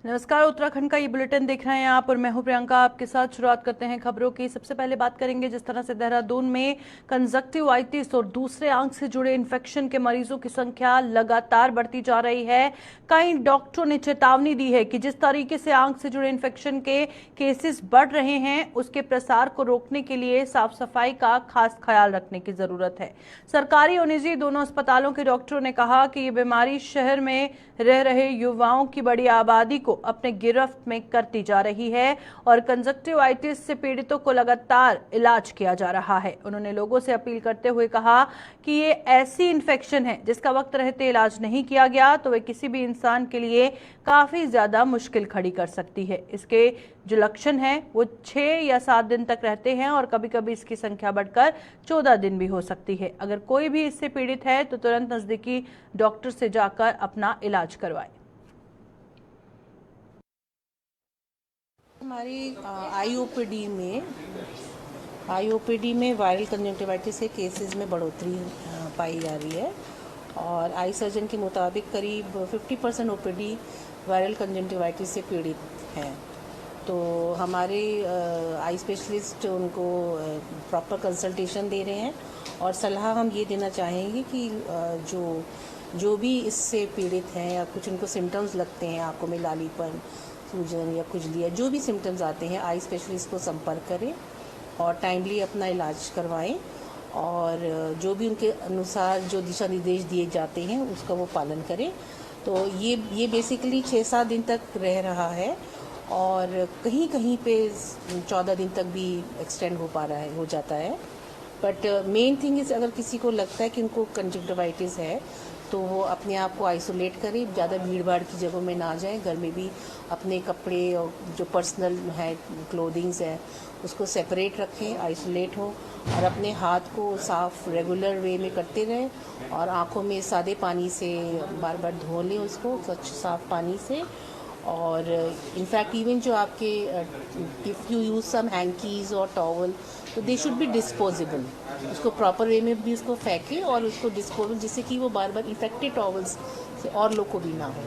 नमस्कार, उत्तराखंड का ये बुलेटिन देख रहे हैं आप और मैं हूं प्रियंका। आपके साथ शुरुआत करते हैं खबरों की। सबसे पहले बात करेंगे जिस तरह से देहरादून में कंजक्टिवाइटिस और दूसरे आंख से जुड़े इन्फेक्शन के मरीजों की संख्या लगातार बढ़ती जा रही है। कई डॉक्टरों ने चेतावनी दी है कि जिस तरीके से आंख से जुड़े इन्फेक्शन के केसेस बढ़ रहे हैं उसके प्रसार को रोकने के लिए साफ सफाई का खास ख्याल रखने की जरूरत है। सरकारी और निजी दोनों अस्पतालों के डॉक्टरों ने कहा कि ये बीमारी शहर में रह रहे युवाओं की बड़ी आबादी को अपने गिरफ्त में करती जा रही है और कंजक्टिवाइटिस से पीड़ितों को लगातार इलाज किया जा रहा है। उन्होंने लोगों से अपील करते हुए कहा कि ये ऐसी इन्फेक्शन है जिसका वक्त रहते इलाज नहीं किया गया तो वे किसी भी इंसान के लिए काफी ज्यादा मुश्किल खड़ी कर सकती है। इसके जो लक्षण हैं वो 6 या 7 दिन तक रहते हैं और कभी कभी इसकी संख्या बढ़कर 14 दिन भी हो सकती है। अगर कोई भी इससे पीड़ित है तो तुरंत नजदीकी डॉक्टर से जाकर अपना इलाज करवाएं। हमारी आईओपीडी में वायरल कंजक्टिवाइटिस के केसेस में बढ़ोतरी पाई जा रही है और आई सर्जन के मुताबिक करीब 50% ओपीडी वायरल कंजक्टिवाइटिस से पीड़ित हैं। तो हमारे आई स्पेशलिस्ट उनको प्रॉपर कंसल्टेशन दे रहे हैं और सलाह हम ये देना चाहेंगे कि जो भी इससे पीड़ित हैं या कुछ उनको सिम्टम्स लगते हैं, आंखों में लालीपन, सूजन या खुजली, जो भी सिम्टम्स आते हैं, आई स्पेशलिस्ट को संपर्क करें और टाइमली अपना इलाज करवाएं और जो भी उनके अनुसार जो दिशा निर्देश दिए जाते हैं उसका वो पालन करें। तो ये बेसिकली 6-7 दिन तक रह रहा है और कहीं कहीं पे 14 दिन तक भी एक्सटेंड हो जाता है। बट मेन थिंग इज अगर किसी को लगता है कि उनको कंजक्टिवाइटिस है तो वो अपने आप को आइसोलेट करें, ज़्यादा भीड़ भाड़ की जगहों में ना जाएं, घर में भी अपने कपड़े और जो पर्सनल है क्लोथिंग्स है उसको सेपरेट रखें, आइसोलेट हो और अपने हाथ को साफ़ रेगुलर वे में करते रहें और आँखों में सादे पानी से बार बार धो लें उसको स्वच्छ साफ़ पानी से। और इनफैक्ट इवन जो आपके if you use some hankies और टॉवल तो दे शुड बी डिस्पोजेबल, उसको प्रॉपर वे में भी उसको फेंकें और उसको डिस्पोजेबल जिससे कि वो बार बार इन्फेक्टेड टॉवल्स से और लोग को भी ना हो।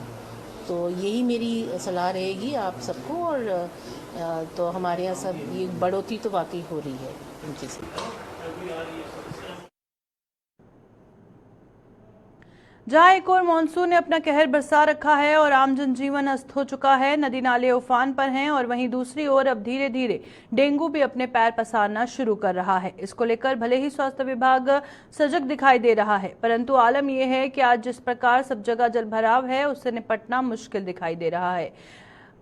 तो यही मेरी सलाह रहेगी आप सबको। और तो हमारे यहाँ सब ये बढ़ोतरी तो वाकई हो रही है उनकी से। जहां एक और मानसून ने अपना कहर बरसा रखा है और आम जनजीवन अस्त हो चुका है, नदी नाले उफान पर हैं और वहीं दूसरी ओर अब धीरे धीरे डेंगू भी अपने पैर पसारना शुरू कर रहा है। इसको लेकर भले ही स्वास्थ्य विभाग सजग दिखाई दे रहा है परंतु आलम यह है कि आज जिस प्रकार सब जगह जलभराव है उससे निपटना मुश्किल दिखाई दे रहा है।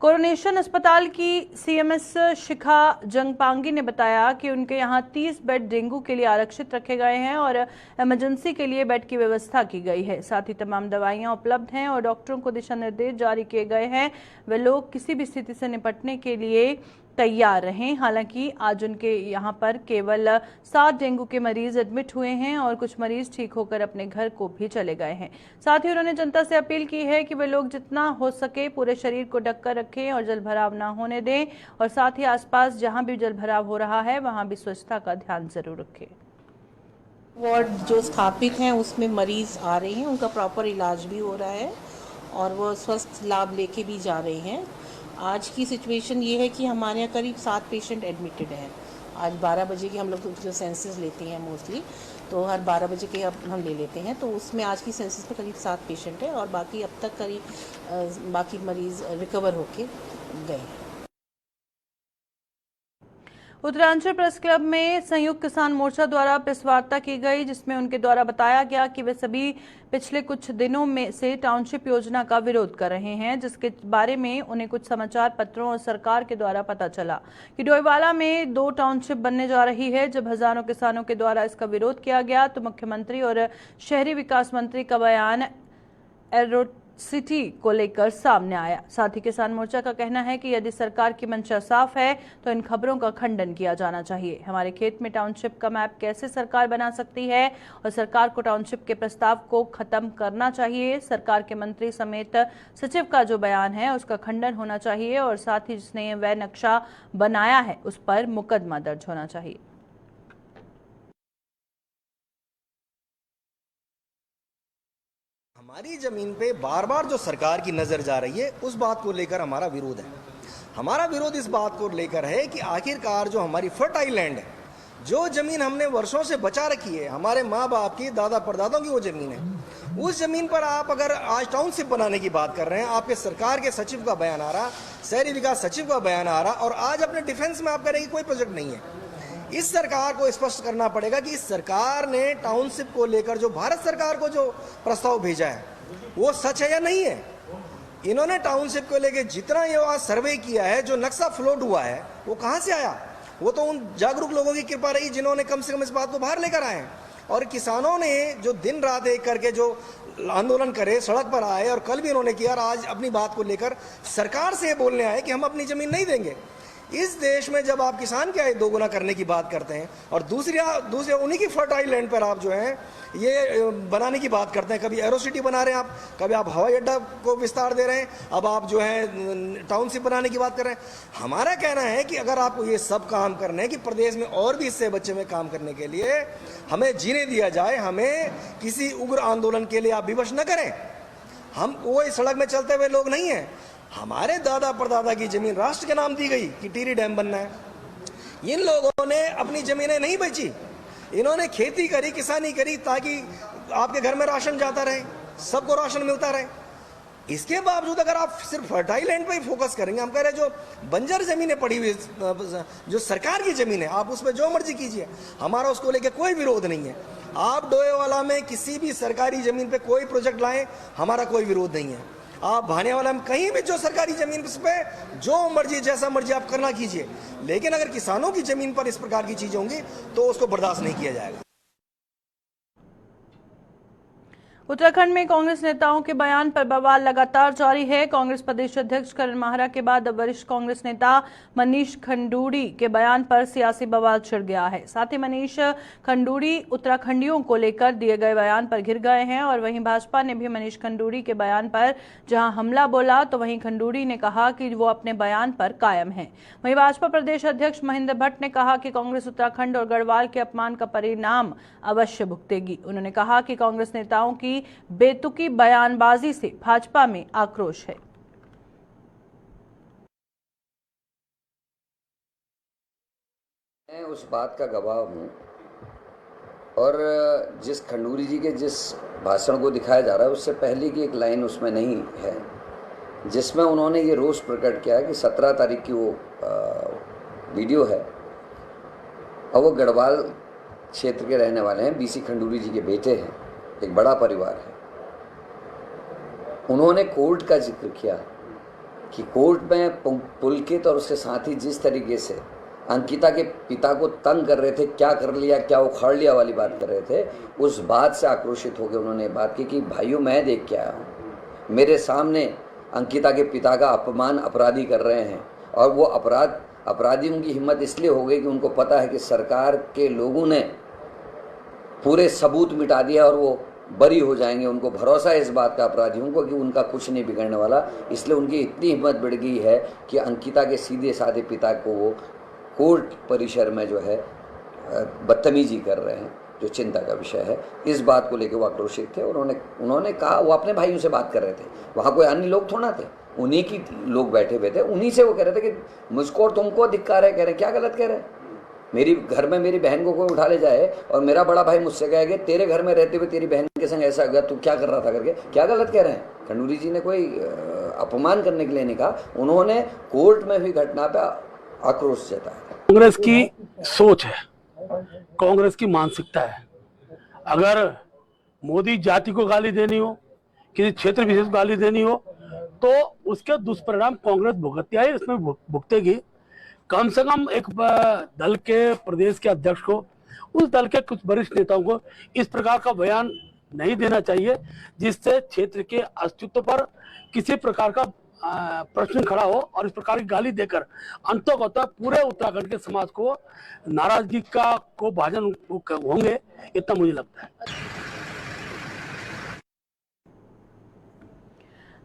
कोरोनेशन अस्पताल की सीएमएस शिखा जंगपांगी ने बताया कि उनके यहां 30 बेड डेंगू के लिए आरक्षित रखे गए हैं और इमरजेंसी के लिए बेड की व्यवस्था की गई है। साथ ही तमाम दवाइयां उपलब्ध हैं और डॉक्टरों को दिशा निर्देश जारी किए गए हैं। वे लोग किसी भी स्थिति से निपटने के लिए तैयार रहें। हालांकि आज उनके यहाँ पर केवल 7 डेंगू के मरीज एडमिट हुए हैं और कुछ मरीज ठीक होकर अपने घर को भी चले गए हैं। साथ ही उन्होंने जनता से अपील की है कि वे लोग जितना हो सके पूरे शरीर को ढक कर रखें और जलभराव ना होने दें और साथ ही आसपास जहां भी जलभराव हो रहा है वहां भी स्वच्छता का ध्यान जरूर रखें। वार्ड जो स्थापित हैं उसमें मरीज आ रहे हैं, उनका प्रॉपर इलाज भी हो रहा है और वो स्वस्थ लाभ लेके भी जा रहे हैं। आज की सिचुएशन ये है कि हमारे यहाँ करीब 7 पेशेंट एडमिटेड हैं। आज 12 बजे की हम लोग जो सेंसस लेते हैं मोस्टली, तो हर 12 बजे के अब हम ले लेते हैं, तो उसमें आज की सेंसस में करीब 7 पेशेंट है और बाकी अब तक करीब बाकी मरीज़ रिकवर होके गए हैं। उत्तरांचल प्रेस क्लब में संयुक्त किसान मोर्चा द्वारा प्रेस वार्ता की गई जिसमें उनके द्वारा बताया गया कि वे सभी पिछले कुछ दिनों में से टाउनशिप योजना का विरोध कर रहे हैं, जिसके बारे में उन्हें कुछ समाचार पत्रों और सरकार के द्वारा पता चला कि डोईवाला में 2 टाउनशिप बनने जा रही है। जब हजारों किसानों के द्वारा इसका विरोध किया गया तो मुख्यमंत्री और शहरी विकास मंत्री का बयान सिटी को लेकर सामने आया। साथ ही किसान मोर्चा का कहना है कि यदि सरकार की मंशा साफ है तो इन खबरों का खंडन किया जाना चाहिए। हमारे खेत में टाउनशिप का मैप कैसे सरकार बना सकती है और सरकार को टाउनशिप के प्रस्ताव को खत्म करना चाहिए। सरकार के मंत्री समेत सचिव का जो बयान है उसका खंडन होना चाहिए और साथ ही जिसने वह नक्शा बनाया है उस पर मुकदमा दर्ज होना चाहिए। हमारी जमीन पे बार बार जो सरकार की नजर जा रही है उस बात को लेकर हमारा विरोध है। हमारा विरोध इस बात को लेकर है कि आखिरकार जो हमारी फर्टाइल लैंड है, जो जमीन हमने वर्षों से बचा रखी है, हमारे माँ बाप की, दादा परदादों की वो जमीन है, उस जमीन पर आप अगर आज टाउनशिप बनाने की बात कर रहे हैं, आपके सरकार के सचिव का बयान आ रहा, शहरी विकास सचिव का बयान आ रहा, और आज अपने डिफेंस में आप कह रहे हैं कि कोई प्रोजेक्ट नहीं है। इस सरकार को स्पष्ट करना पड़ेगा कि इस सरकार ने टाउनशिप को लेकर जो भारत सरकार को जो प्रस्ताव भेजा है वो सच है या नहीं है। इन्होंने टाउनशिप को लेकर जितना ये आज सर्वे किया है, जो नक्शा फ्लोट हुआ है, वो कहां से आया? वो तो उन जागरूक लोगों की कृपा रही जिन्होंने कम से कम इस बात को बाहर लेकर आए। और किसानों ने जो दिन रात एक करके जो आंदोलन करे, सड़क पर आए, और कल भी उन्होंने किया, और आज अपनी बात को लेकर सरकार से बोलने आए कि हम अपनी जमीन नहीं देंगे। इस देश में जब आप किसान की आय दोगुना करने की बात करते हैं और दूसरे उन्हीं की फर्टाइल लैंड पर आप जो है ये बनाने की बात करते हैं, कभी एरो सिटी बना रहे हैं आप, कभी आप हवाई अड्डा को विस्तार दे रहे हैं, अब आप जो है टाउनशिप बनाने की बात कर रहे हैं। हमारा कहना है कि अगर आपको ये सब काम करने हैं कि प्रदेश में और भी इससे बच्चे में काम करने के लिए हमें जीने दिया जाए, हमें किसी उग्र आंदोलन के लिए आप विवश न करें। हम वो इस सड़क में चलते हुए लोग नहीं हैं। हमारे दादा परदादा की जमीन राष्ट्र के नाम दी गई कि टिहरी डैम बनना है। इन लोगों ने अपनी जमीनें नहीं बेची, इन्होंने खेती करी, किसानी करी ताकि आपके घर में राशन जाता रहे, सबको राशन मिलता रहे। इसके बावजूद अगर आप सिर्फ फर्टाइल लैंड पे ही फोकस करेंगे, हम कह रहे हैं जो बंजर जमीनें पड़ी हुई, जो सरकार की जमीन है, आप उसमें जो मर्जी कीजिए, हमारा उसको लेके कोई विरोध नहीं है। आप डोएवाला में किसी भी सरकारी जमीन पे कोई प्रोजेक्ट लाएं, हमारा कोई विरोध नहीं है। आप भानेवाला में कहीं भी जो सरकारी जमीन पे जो मर्जी, जैसा मर्जी आप करना कीजिए, लेकिन अगर किसानों की जमीन पर इस प्रकार की चीजें होंगी तो उसको बर्दाश्त नहीं किया जाएगा। उत्तराखंड में कांग्रेस नेताओं के बयान पर बवाल लगातार जारी है। कांग्रेस प्रदेश अध्यक्ष करण माहरा के बाद अब वरिष्ठ कांग्रेस नेता मनीष खंडूड़ी के बयान पर सियासी बवाल छिड़ गया है। साथ ही मनीष खंडूड़ी उत्तराखंडियों को लेकर दिए गए बयान पर घिर गए हैं और वहीं भाजपा ने भी मनीष खंडूड़ी के बयान पर जहां हमला बोला तो वहीं खंडूड़ी ने कहा कि वो अपने बयान पर कायम है। वहीं भाजपा प्रदेश अध्यक्ष महेंद्र भट्ट ने कहा कि कांग्रेस उत्तराखंड और गढ़वाल के अपमान का परिणाम अवश्य भुगतेगी। उन्होंने कहा कि कांग्रेस नेताओं की बेतुकी बयानबाजी से भाजपा में आक्रोश है। मैं उस बात का गवाह हूं, और जिस खंडूरी जी के जिस भाषण को दिखाया जा रहा है उससे पहले की एक लाइन उसमें नहीं है जिसमें उन्होंने ये रोष प्रकट किया है कि 17 तारीख की वो वीडियो है, और वो गढ़वाल क्षेत्र के रहने वाले हैं, बीसी खंडूरी जी के बेटे हैं, एक बड़ा परिवार है। उन्होंने कोर्ट का जिक्र किया कि कोर्ट में पुलकित और उसके साथ ही जिस तरीके से अंकिता के पिता को तंग कर रहे थे, क्या कर लिया, क्या उखाड़ लिया वाली बात कर रहे थे, उस बात से आक्रोशित होकर उन्होंने बात की कि भाइयों मैं देख के आया हूँ, मेरे सामने अंकिता के पिता का अपमान अपराधी कर रहे हैं, और वो अपराधियों की हिम्मत इसलिए हो गई कि उनको पता है कि सरकार के लोगों ने पूरे सबूत मिटा दिया और वो बरी हो जाएंगे। उनको भरोसा है इस बात का अपराधियों को कि उनका कुछ नहीं बिगड़ने वाला, इसलिए उनकी इतनी हिम्मत बढ़ गई है कि अंकिता के सीधे साधे पिता को वो कोर्ट परिसर में जो है बदतमीजी कर रहे हैं, जो चिंता का विषय है। इस बात को लेकर वो आक्रोशित थे और उन्होंने कहा, वो अपने भाइयों से बात कर रहे थे, वहाँ कोई अन्य लोग थोड़ा थे, उन्हीं की लोग बैठे हुए थे, उन्हीं से वो कह रहे थे कि मुझको और तुमको धिक्कार है। कह रहे क्या गलत कह रहे हैं? मेरी घर में मेरी बहन को कोई उठा ले जाए और मेरा बड़ा भाई मुझसे कहे कि तेरे घर में रहते हुए तेरी बहन के संग ऐसा गया, तू क्या कर रहा था करके, क्या गलत कह रहे हैं? खंडूरी जी ने कोई अपमान करने के लिए नहीं कहा, उन्होंने कोर्ट में भी घटना पर आक्रोश जताया। कांग्रेस की सोच है, कांग्रेस की मानसिकता है। अगर मोदी जाति को गाली देनी हो, किसी क्षेत्र विशेष को गाली देनी हो, तो उसके दुष्परिणाम कांग्रेस भुगतती है, इसमें भुगतेगी। कम से कम एक दल के प्रदेश के अध्यक्ष को, उस दल के कुछ वरिष्ठ नेताओं को इस प्रकार का बयान नहीं देना चाहिए जिससे क्षेत्र के अस्तित्व पर किसी प्रकार का प्रश्न खड़ा हो, और इस प्रकार की गाली देकर अंततः पूरे उत्तराखंड के समाज को नाराजगी को भाजन होंगे, इतना मुझे लगता है।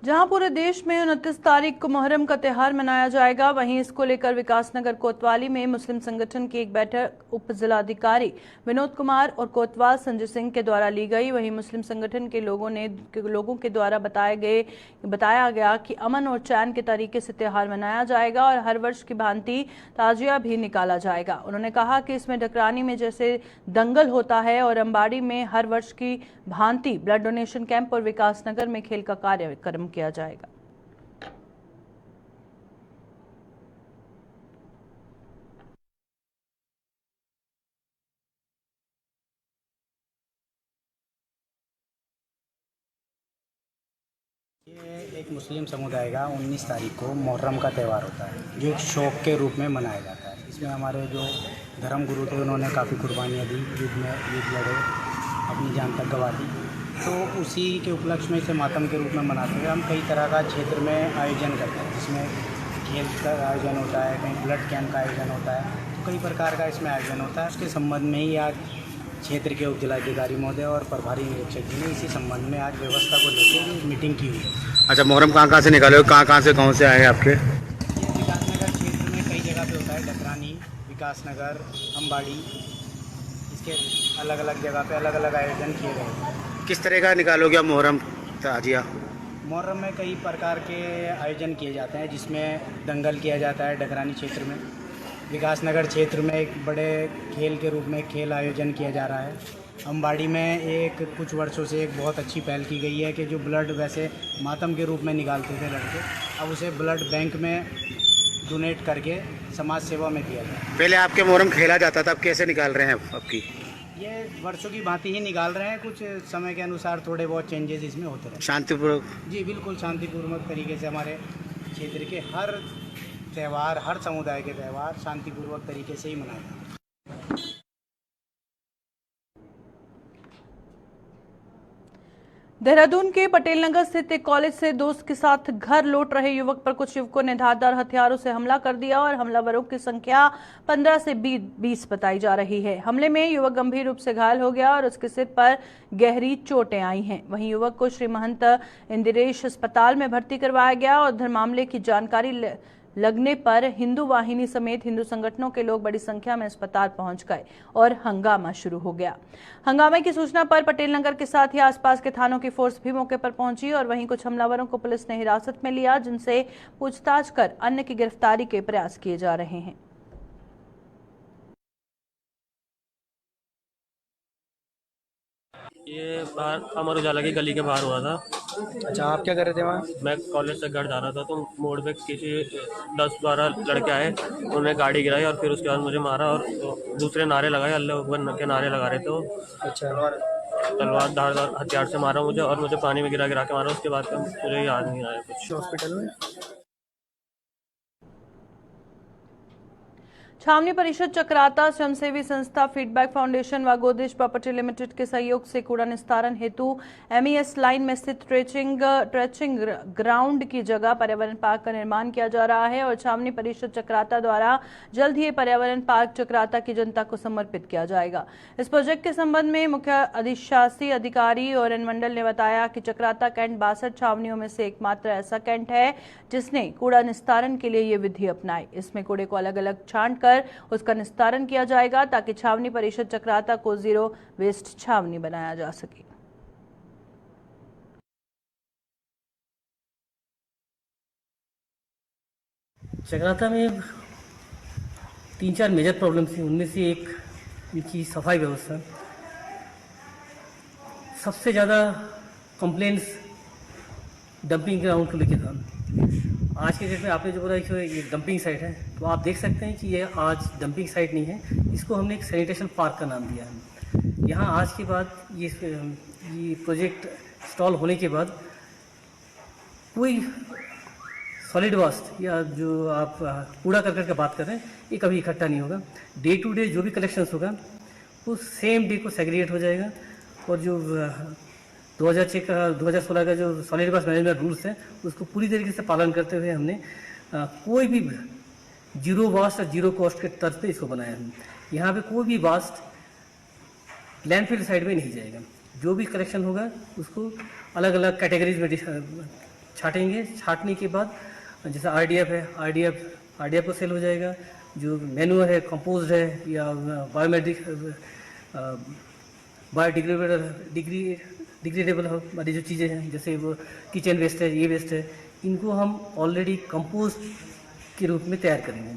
जहां पूरे देश में 29 तारीख को मुहर्रम का त्यौहार मनाया जाएगा, वहीं इसको लेकर विकासनगर कोतवाली में मुस्लिम संगठन की एक बैठक उप जिलाधिकारी विनोद कुमार और कोतवाल संजय सिंह के द्वारा ली गई। वहीं मुस्लिम संगठन के लोगों के द्वारा बताया गया कि अमन और चैन के तरीके से त्यौहार मनाया जाएगा और हर वर्ष की भांति ताजिया भी निकाला जाएगा। उन्होंने कहा कि इसमें डकरानी में जैसे दंगल होता है और अंबाड़ी में हर वर्ष की भांति ब्लड डोनेशन कैंप और विकासनगर में खेल का कार्यक्रम किया जाएगा। ये एक मुस्लिम समुदाय का 19 तारीख को मुहर्रम का त्यौहार होता है, जो एक शौक के रूप में मनाया जाता है। इसमें हमारे जो धर्म गुरु थे उन्होंने काफ़ी कुर्बानियाँ दी, युद्ध लड़े, अपनी जान तक गंवा दी। तो उसी के उपलक्ष्य में इसे मातम के रूप में मनाते हुए हम कई तरह का क्षेत्र में आयोजन करते हैं, जिसमें खेल का आयोजन होता है, कहीं ब्लड कैंप का आयोजन होता है, तो कई प्रकार का इसमें आयोजन होता है। उसके संबंध में ही आज क्षेत्र के उप जिलाधिकारी महोदय और प्रभारी निरीक्षक जी ने इसी संबंध में आज व्यवस्था को लेकर मीटिंग की हुई है। अच्छा, मुहर्रम कहाँ से निकाले हो, कहाँ से गाँव से आए हैं आपके? ये विकासनगर क्षेत्र में कई जगह पे होता है, डकरानी, विकासनगर, अंबाड़ी, इसके अलग अलग जगह पे अलग अलग आयोजन किए गए हैं। किस तरह का निकालोगे आप मुहर्रम ताजिया? मुहर्रम में कई प्रकार के आयोजन किए जाते हैं, जिसमें दंगल किया जाता है डकरानी क्षेत्र में। विकासनगर क्षेत्र में एक बड़े खेल के रूप में खेल आयोजन किया जा रहा है। अंबाड़ी में कुछ वर्षों से एक बहुत अच्छी पहल की गई है कि जो ब्लड वैसे मातम के रूप में निकालते थे लड़के, अब उसे ब्लड बैंक में डोनेट करके समाज सेवा में दिया जाए। पहले आपके मुहर्रम खेला जाता था, अब कैसे निकाल रहे हैं आपकी? ये वर्षों की भांति ही निकाल रहे हैं, कुछ समय के अनुसार थोड़े बहुत चेंजेस इसमें होते रहे। शांतिपूर्वक? जी बिल्कुल शांतिपूर्वक तरीके से हमारे क्षेत्र के हर त्यौहार, हर समुदाय के त्यौहार शांतिपूर्वक तरीके से ही मनाए जाते हैं। देहरादून के पटेल नगर स्थित एक कॉलेज से दोस्त के साथ घर लौट रहे युवक पर कुछ युवकों ने धारदार हथियारों से हमला कर दिया और हमलावरों की संख्या 15 से 20 बताई जा रही है। हमले में युवक गंभीर रूप से घायल हो गया और उसके सिर पर गहरी चोटें आई हैं। वहीं युवक को श्री महंत इंदिरेश अस्पताल में भर्ती करवाया गया और उधर मामले की जानकारी लगने पर हिंदू वाहिनी समेत हिंदू संगठनों के लोग बड़ी संख्या में अस्पताल पहुंच गए और हंगामा शुरू हो गया। हंगामे की सूचना पर पटेल नगर के साथ ही आसपास के थानों की फोर्स भी मौके पर पहुंची और वहीं कुछ हमलावरों को पुलिस ने हिरासत में लिया, जिनसे पूछताछ कर अन्य की गिरफ्तारी के प्रयास किए जा रहे हैं। ये बाहर अमर उजाला की गली के बाहर हुआ था। अच्छा, आप क्या कर रहे थे वहाँ? मैं कॉलेज से घर जा रहा था, तो मोड़ पे किसी 10-12 लड़के आए, उन्होंने गाड़ी गिराई और फिर उसके बाद मुझे मारा और दूसरे नारे लगाए, अल्लाह अकबर के नारे लगा रहे थे। अच्छा, तलवार धारदार हथियार से मारा मुझे और मुझे पानी में गिरा के मारा। उसके बाद मुझे याद नहीं आया कुछ। हॉस्पिटल में? छावनी परिषद चक्राता, स्वयंसेवी संस्था फीडबैक फाउंडेशन व गोदरेज प्रॉपर्टी लिमिटेड के सहयोग से कूड़ा निस्तारण हेतु एमईएस लाइन में स्थित ट्रेचिंग ग्राउंड की जगह पर्यावरण पार्क का निर्माण किया जा रहा है और छावनी परिषद चक्राता द्वारा जल्द ही पर्यावरण पार्क चक्राता की जनता को समर्पित किया जाएगा। इस प्रोजेक्ट के संबंध में मुख्य अधिशासी अधिकारी और अनुमंडल ने बताया कि चक्राता कैंट 62 छावनियों में से एकमात्र ऐसा कैंट है जिसने कूड़ा निस्तारण के लिए ये विधि अपनाई। इसमें कूड़े को अलग अलग छांट कर उसका निस्तारण किया जाएगा ताकि छावनी परिषद चक्राता को जीरो वेस्ट छावनी बनाया जा सके। चक्राता में 3-4 मेजर प्रॉब्लम थी, उनमें से एक इनकी सफाई व्यवस्था। सबसे ज़्यादा कंप्लेंट्स डंपिंग ग्राउंड को लेकर था। आज के डेट में आपने जो बोला कि ये डंपिंग साइट है, तो आप देख सकते हैं कि ये आज डंपिंग साइट नहीं है, इसको हमने एक सैनिटेशन पार्क का नाम दिया है। यहाँ आज के बाद ये प्रोजेक्ट इंस्टॉल होने के बाद कोई सॉलिड वेस्ट या जो आप कूड़ा करकट का बात कर रहे हैं, ये कभी इकट्ठा नहीं होगा। डे टू डे जो भी कलेक्शंस होगा वो सेम डे को सेग्रीगेट हो जाएगा और जो 2016 का जो सॉलिड वेस्ट मैनेजमेंट रूल्स है उसको पूरी तरीके से पालन करते हुए हमने कोई भी जीरो वास्ट और जीरो कॉस्ट के तर्ज पे इसको बनाया है। यहाँ पे कोई भी वास्ट लैंडफिल साइड में नहीं जाएगा। जो भी कलेक्शन होगा उसको अलग अलग कैटेगरीज में छाटेंगे। छाटने के बाद जैसे आरडीएफ है, आरडीएफ को सेल हो जाएगा। जो मैन्यूअर है, कंपोस्ट है या बायोडिग्रेडेबल वाली जो चीज़ें हैं, जैसे वो किचन वेस्ट है, ये वेस्ट है, इनको हम ऑलरेडी कंपोस्ट के रूप में तैयार करेंगे।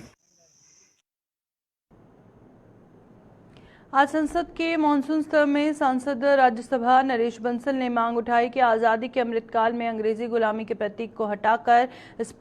आज संसद के मानसून सत्र में सांसद राज्यसभा नरेश बंसल ने मांग उठाई कि आज़ादी के अमृतकाल में अंग्रेजी गुलामी के प्रतीक को हटाकर इस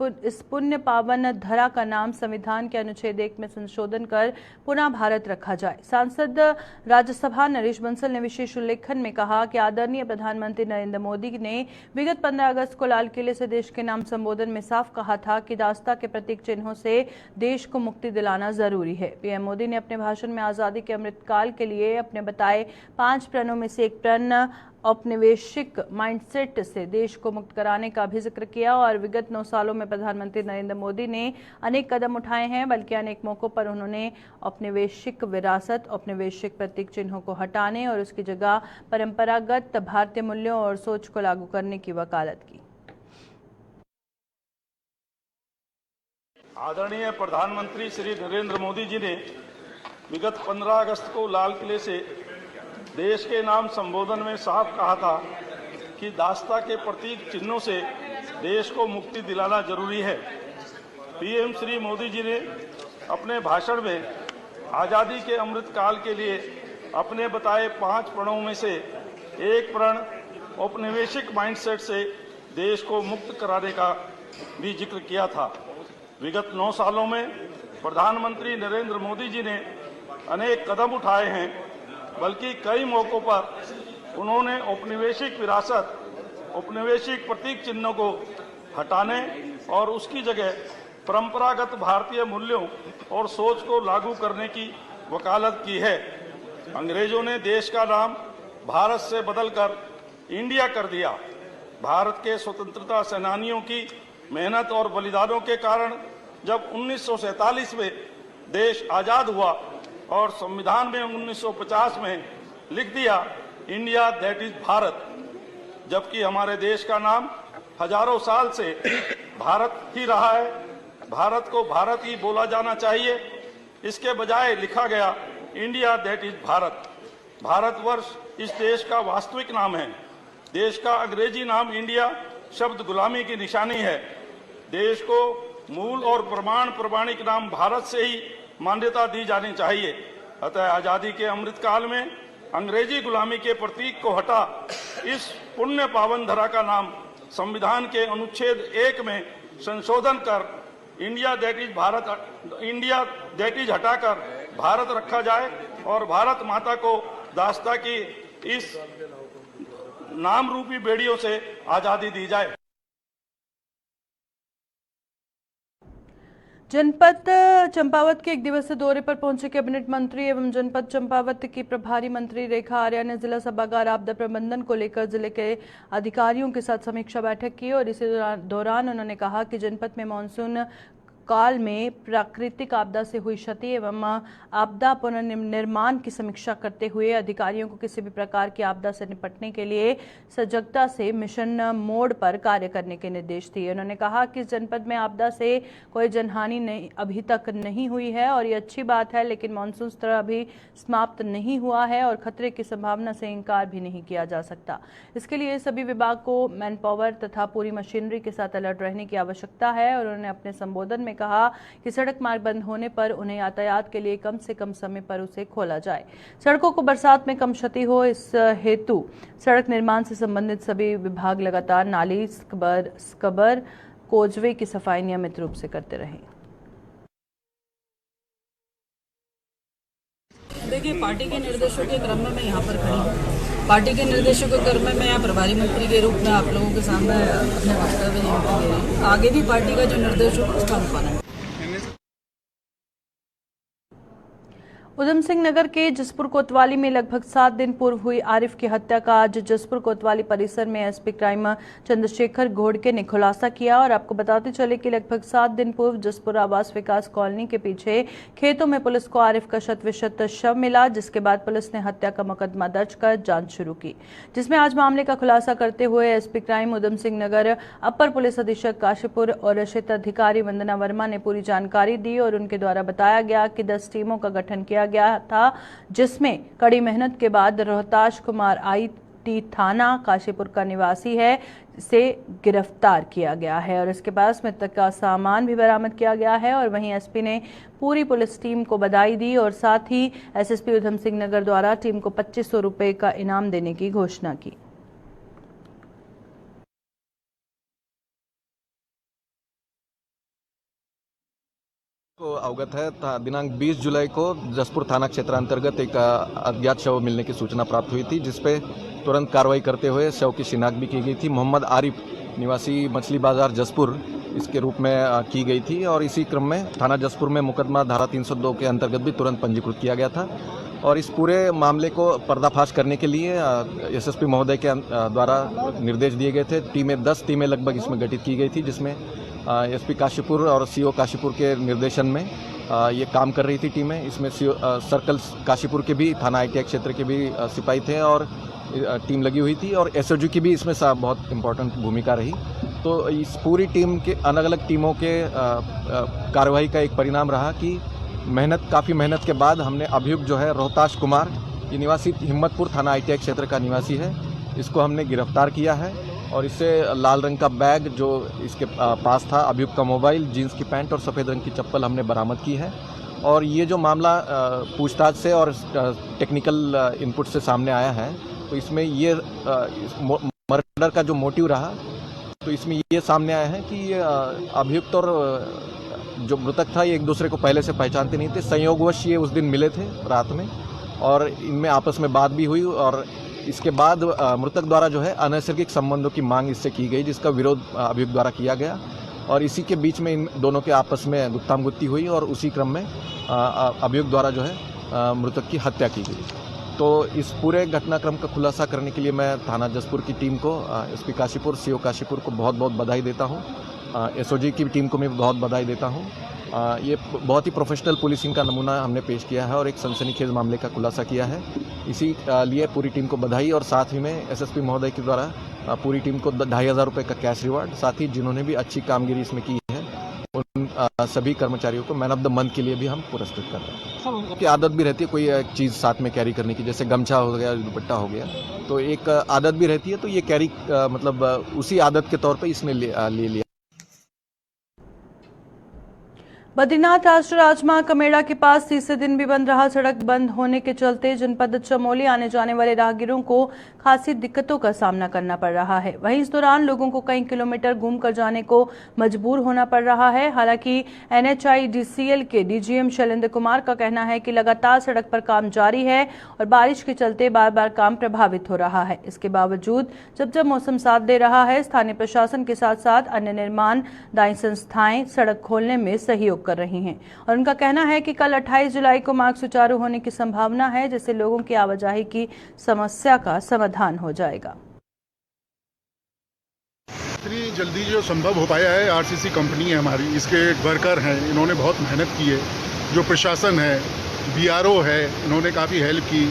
पुण्य पावन धरा का नाम संविधान के अनुच्छेद 1 में संशोधन कर पुनः भारत रखा जाए। सांसद राज्यसभा नरेश बंसल ने विशेष उल्लेखन में कहा कि आदरणीय प्रधानमंत्री नरेंद्र मोदी ने विगत 15 अगस्त को लाल किले से देश के नाम संबोधन में साफ कहा था कि दास्ता के प्रतीक चिन्हों से देश को मुक्ति दिलाना जरूरी है। पीएम मोदी ने अपने भाषण में आज़ादी के अमृतकाल के लिए अपने बताए 5 प्रणों में से एक प्रण औपनिवेशिक माइंडसेट से देश को मुक्त कराने का भी जिक्र किया और विगत 9 सालों में प्रधानमंत्री नरेंद्र मोदी ने अनेक कदम उठाए हैं, बल्कि अनेक मौकों पर उन्होंने औपनिवेशिक विरासत, औपनिवेशिक प्रतीक चिन्हों को हटाने और उसकी जगह परंपरागत भारतीय मूल्यों और सोच को लागू करने की वकालत की। आदरणीय प्रधानमंत्री श्री नरेंद्र मोदी जी ने विगत 15 अगस्त को लाल किले से देश के नाम संबोधन में साफ कहा था कि दास्ता के प्रतीक चिन्हों से देश को मुक्ति दिलाना जरूरी है। पीएम श्री मोदी जी ने अपने भाषण में आज़ादी के अमृत काल के लिए अपने बताए 5 प्रणों में से एक प्रण औपनिवेशिक माइंडसेट से देश को मुक्त कराने का भी जिक्र किया था। विगत 9 सालों में प्रधानमंत्री नरेंद्र मोदी जी ने अनेक कदम उठाए हैं, बल्कि कई मौकों पर उन्होंने औपनिवेशिक विरासत, औपनिवेशिक प्रतीक चिन्हों को हटाने और उसकी जगह परंपरागत भारतीय मूल्यों और सोच को लागू करने की वकालत की है। अंग्रेजों ने देश का नाम भारत से बदलकर इंडिया कर दिया। भारत के स्वतंत्रता सेनानियों की मेहनत और बलिदानों के कारण जब 1947 में देश आज़ाद हुआ और संविधान में 1950 में लिख दिया इंडिया दैट इज भारत, जबकि हमारे देश का नाम हजारों साल से भारत ही रहा है। भारत को भारत ही बोला जाना चाहिए, इसके बजाय लिखा गया India that is Bharat. Bharatvarsh इस देश का वास्तविक नाम है। देश का अंग्रेजी नाम इंडिया शब्द गुलामी की निशानी है। देश को मूल और प्रमाणिक नाम भारत से ही मान्यता दी जानी चाहिए। अतः आज़ादी के अमृतकाल में अंग्रेजी गुलामी के प्रतीक को हटा इस पुण्य पावन धरा का नाम संविधान के अनुच्छेद 1 में संशोधन कर इंडिया दैट इज हटाकर भारत रखा जाए और भारत माता को दास्ता की इस नाम रूपी बेड़ियों से आज़ादी दी जाए। जनपद चंपावत के 1 दिवसीय दौरे पर पहुंचे कैबिनेट मंत्री एवं जनपद चंपावत की प्रभारी मंत्री रेखा आर्या ने जिला सभागार आपदा प्रबंधन को लेकर जिले के अधिकारियों के साथ समीक्षा बैठक की और इसी दौरान उन्होंने कहा कि जनपद में मानसून काल में प्राकृतिक आपदा से हुई क्षति एवं आपदा पुनर्निर्माण की समीक्षा करते हुए अधिकारियों को किसी भी प्रकार की आपदा से निपटने के लिए सजगता से मिशन मोड पर कार्य करने के निर्देश दिए। उन्होंने कहा कि जनपद में आपदा से कोई जनहानि अभी तक नहीं हुई है और ये अच्छी बात है, लेकिन मानसून सत्र अभी समाप्त नहीं हुआ है और खतरे की संभावना से इनकार भी नहीं किया जा सकता। इसके लिए सभी विभाग को मैन पावर तथा पूरी मशीनरी के साथ अलर्ट रहने की आवश्यकता है और उन्होंने अपने संबोधन में कहा कि सड़क मार्ग बंद होने पर उन्हें यातायात के लिए कम से कम समय पर उसे खोला जाए। सड़कों को बरसात में कम क्षति हो, इस हेतु सड़क निर्माण से संबंधित सभी विभाग लगातार नाली, स्कबर, कोजवे की सफाई नियमित रूप से करते रहें। देखिए, पार्टी के निर्देशों के क्रम में मैं यहाँ पर खड़ी हूँ। पार्टी के निर्देशों के क्रम में मैं यहाँ प्रभारी मंत्री के रूप में आप लोगों के सामने अपने वक्तव्य दे रही हूँ। आगे भी पार्टी का जो निर्देश होगा उसका अनुपालन। उधम सिंह नगर के जसपुर कोतवाली में लगभग 7 दिन पूर्व हुई आरिफ की हत्या का आज जसपुर कोतवाली परिसर में एसपी क्राइम चंद्रशेखर घोड़के ने खुलासा किया। और आपको बताते चले कि लगभग 7 दिन पूर्व जसपुर आवास विकास कॉलोनी के पीछे खेतों में पुलिस को आरिफ का शत शव मिला, जिसके बाद पुलिस ने हत्या का मुकदमा दर्ज कर जांच शुरू की, जिसमें आज मामले का खुलासा करते हुए एसपी क्राइम उधम सिंह नगर अपर पुलिस अधीक्षक काशीपुर और क्षेत्र अधिकारी वंदना वर्मा ने पूरी जानकारी दी। और उनके द्वारा बताया गया कि 10 टीमों का गठन किया गया था, जिसमें कड़ी मेहनत के बाद रोहताश कुमार IT थाना काशीपुर का निवासी है से गिरफ्तार किया गया है और इसके पास मृतक का सामान भी बरामद किया गया है। और वहीं एसपी ने पूरी पुलिस टीम को बधाई दी और साथ ही एसएसपी उधम सिंह नगर द्वारा टीम को 2500 रुपए का इनाम देने की घोषणा की। को अवगत है, दिनांक 20 जुलाई को जसपुर थाना क्षेत्र अंतर्गत एक अज्ञात शव मिलने की सूचना प्राप्त हुई थी, जिसपे तुरंत कार्रवाई करते हुए शव की शिनाख्त भी की गई थी। मोहम्मद आरिफ निवासी मछली बाजार जसपुर इसके रूप में की गई थी और इसी क्रम में थाना जसपुर में मुकदमा धारा 302 के अंतर्गत भी तुरंत पंजीकृत किया गया था। और इस पूरे मामले को पर्दाफाश करने के लिए एसएसपी महोदय के द्वारा निर्देश दिए गए थे। 10 टीमें लगभग इसमें गठित की गई थी, जिसमें एसपी काशीपुर और सीओ काशीपुर के निर्देशन में ये काम कर रही थी टीमें। इसमें सर्कल काशीपुर के भी थाना ITI क्षेत्र के भी सिपाही थे और टीम लगी हुई थी और SOG की भी इसमें बहुत इम्पोर्टेंट भूमिका रही। तो इस पूरी टीम के अलग अलग टीमों के कार्रवाई का एक परिणाम रहा कि काफ़ी मेहनत के बाद हमने अभियुक्त जो है रोहताश कुमार, ये निवासी हिम्मतपुर थाना ITI क्षेत्र का निवासी है, इसको हमने गिरफ्तार किया है। और इससे लाल रंग का बैग जो इसके पास था, अभियुक्त का मोबाइल, जीन्स की पैंट और सफ़ेद रंग की चप्पल हमने बरामद की है। और ये जो मामला पूछताछ से और टेक्निकल इनपुट से सामने आया है, तो इसमें ये मर्डर का जो मोटिव रहा, तो इसमें ये सामने आया है कि अभियुक्त और जो मृतक था ये एक दूसरे को पहले से पहचानते नहीं थे। संयोगवश ये उस दिन मिले थे रात में और इनमें आपस में बात भी हुई और इसके बाद मृतक द्वारा जो है अनैसर्गिक संबंधों की मांग इससे की गई, जिसका विरोध अभियुक्त द्वारा किया गया और इसी के बीच में इन दोनों के आपस में गुत्थामगुत्ती हुई और उसी क्रम में अभियुक्त द्वारा जो है मृतक की हत्या की गई। तो इस पूरे घटनाक्रम का खुलासा करने के लिए मैं थाना जसपुर की टीम को, एसपी काशीपुर, सीओ काशीपुर को बहुत बहुत बधाई देता हूँ। SOG की टीम को मैं बहुत बधाई देता हूँ। ये बहुत ही प्रोफेशनल पुलिसिंग का नमूना हमने पेश किया है और एक सनसनीखेज मामले का खुलासा किया है। इसी लिए पूरी टीम को बधाई और साथ ही में SSP महोदय के द्वारा पूरी टीम को 2500 रुपये का कैश रिवार्ड, साथ ही जिन्होंने भी अच्छी कामगिरी इसमें की है उन सभी कर्मचारियों को मैन ऑफ द मंथ के लिए भी हम पुरस्कृत कर रहे हैं। की आदत भी रहती है कोई एक चीज़ साथ में कैरी करने की, जैसे गमछा हो गया, दुपट्टा हो गया, तो एक आदत भी रहती है, तो ये कैरी मतलब उसी आदत के तौर पर इसने ले लिया। बद्रीनाथ राष्ट्रीय राजमार्ग कमेड़ा के पास तीसरे दिन भी बंद रहा। सड़क बंद होने के चलते जनपद चमोली आने जाने वाले राहगीरों को खासी दिक्कतों का सामना करना पड़ रहा है। वहीं इस दौरान लोगों को कई किलोमीटर घूमकर जाने को मजबूर होना पड़ रहा है। हालांकि NHIDCL के DGM शैलेंद्र कुमार का कहना है कि लगातार सड़क पर काम जारी है और बारिश के चलते बार बार काम प्रभावित हो रहा है। इसके बावजूद जब मौसम साथ दे रहा है, स्थानीय प्रशासन के साथ साथ अन्य निर्माणदायी संस्थाएं सड़क खोलने में सहयोग कर रही हैं और उनका कहना है कि कल 28 जुलाई को मार्ग सुचारू होने की संभावना है, जिससे लोगों की आवाजाही की समस्या का समाधान हो जाएगा। इतनी जल्दी जो संभव हो पाया है, RCC कंपनी है हमारी, इसके वर्कर हैं, इन्होंने बहुत मेहनत की है। जो प्रशासन है, BRO है, इन्होंने काफ़ी हेल्प की।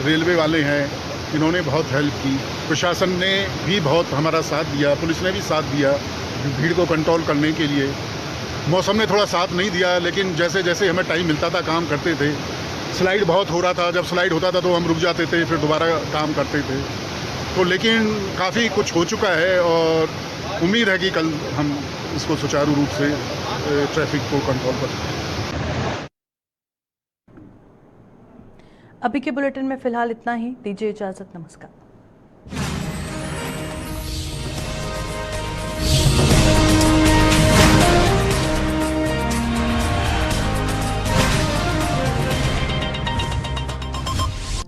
रेलवे वाले हैं, इन्होंने बहुत हेल्प की। प्रशासन ने भी बहुत हमारा साथ दिया, पुलिस ने भी साथ दिया भीड़ को कंट्रोल करने के लिए। मौसम ने थोड़ा साथ नहीं दिया, लेकिन जैसे जैसे हमें टाइम मिलता था काम करते थे। स्लाइड बहुत हो रहा था, जब स्लाइड होता था तो हम रुक जाते थे, फिर दोबारा काम करते थे। तो लेकिन काफ़ी कुछ हो चुका है और उम्मीद है कि कल हम इसको सुचारू रूप से ट्रैफिक को कंट्रोल कर सकें। अभी के बुलेटिन में फिलहाल इतना ही। दीजिए इजाजत, नमस्कार।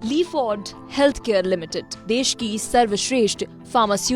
लीफोर्ड हेल्थ केयर लिमिटेड, देश की सर्वश्रेष्ठ फार्मास्यूटिकल